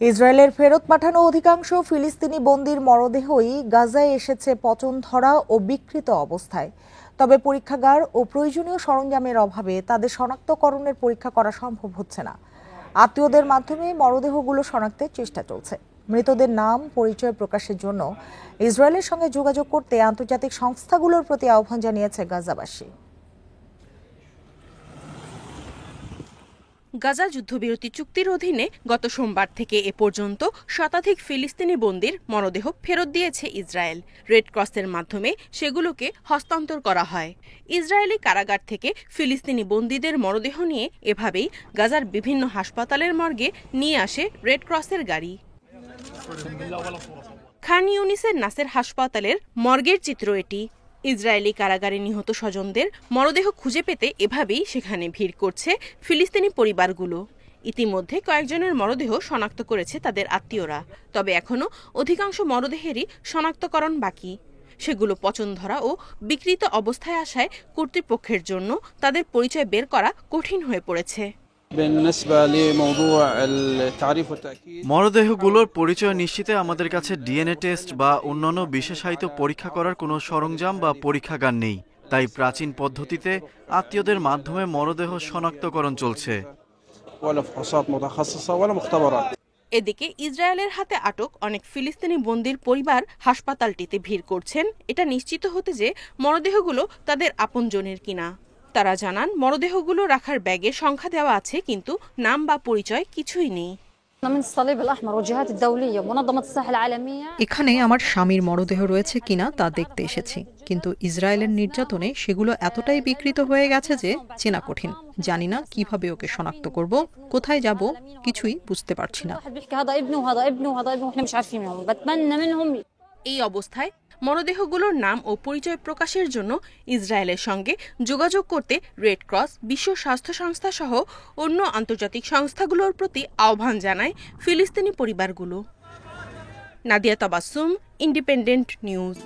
ইসরায়েলের ফেরত পাঠানো অধিকাংশ ফিলিস্তিনি বন্দীর মরদেহই গাজায় এসেছে পচন ধরা ও বিকৃত অবস্থায়। তবে পরীক্ষাগার ও প্রয়োজনীয় সরঞ্জামের অভাবে তাদের শনাক্তকরণের পরীক্ষা করা সম্ভব হচ্ছে না। আত্মীয়দের মাধ্যমে মরদেহগুলো শনাক্তের চেষ্টা চলছে। মৃতদের নাম পরিচয় প্রকাশের জন্য ইসরায়েলের সঙ্গে যোগাযোগ করতে আন্তর্জাতিক সংস্থাগুলোর প্রতি আহ্বান জানিয়েছে গাজাবাসী। গাজা যুদ্ধবিরতি চুক্তির অধীনে গত সোমবার থেকে এ পর্যন্ত শতাধিক ফিলিস্তিনি বন্দীর মরদেহ ফেরত দিয়েছে ইসরায়েল। রেড ক্রসের মাধ্যমে সেগুলোকে হস্তান্তর করা হয়। ইসরায়েলি কারাগার থেকে ফিলিস্তিনি বন্দীদের মরদেহ নিয়ে এভাবেই গাজার বিভিন্ন হাসপাতালের মর্গে নিয়ে আসে রেড ক্রসের গাড়ি। খান ইউনিসের নাসের হাসপাতালের মর্গের চিত্র এটি। ইসরায়েলি কারাগারে নিহত স্বজনদের মরদেহ খুঁজে পেতে এভাবেই সেখানে ভিড় করছে ফিলিস্তিনি পরিবারগুলো। ইতিমধ্যে কয়েকজনের মরদেহ শনাক্ত করেছে তাদের আত্মীয়রা। তবে এখনও অধিকাংশ মরদেহেরই শনাক্তকরণ বাকি। সেগুলো পচন ধরা ও বিকৃত অবস্থায় আসায় কর্তৃপক্ষের জন্য তাদের পরিচয় বের করা কঠিন হয়ে পড়েছে। মরদেহগুলোর পরিচয় নিশ্চিতে আমাদের কাছে ডিএনএ টেস্ট বা অন্যান্য বিশেষায়িত পরীক্ষা করার কোনো সরঞ্জাম বা পরীক্ষাগার নেই। তাই প্রাচীন পদ্ধতিতে আত্মীয়দের মাধ্যমে মরদেহ শনাক্তকরণ চলছে। এদিকে ইসরায়েলের হাতে আটক অনেক ফিলিস্তিনি বন্দীর পরিবার হাসপাতালটিতে ভিড় করছেন এটা নিশ্চিত হতে যে মরদেহগুলো তাদের আপনজনের কিনা। তারা জানান, মরদেহগুলো রাখার ব্যাগে সংখ্যা দেওয়া আছে, কিন্তু নাম বা পরিচয় কিছুই নেই। এখানে আমার স্বামীর মরদেহ রয়েছে কিনা তা দেখতে এসেছি, কিন্তু ইসরায়েলের নির্যাতনে সেগুলো এতটাই বিকৃত হয়ে গেছে যে চেনা কঠিন। জানি না কিভাবে ওকে শনাক্ত করব, কোথায় যাব, কিছুই বুঝতে পারছি না। এই অবস্থায় মরদেহগুলোর নাম ও পরিচয় প্রকাশের জন্য ইসরায়েলের সঙ্গে যোগাযোগ করতে রেড ক্রস, বিশ্ব স্বাস্থ্য সংস্থা সহ অন্য আন্তর্জাতিক সংস্থাগুলোর প্রতি আহ্বান জানায় ফিলিস্তিনি পরিবারগুলো। Nadia Tabassum, independent news.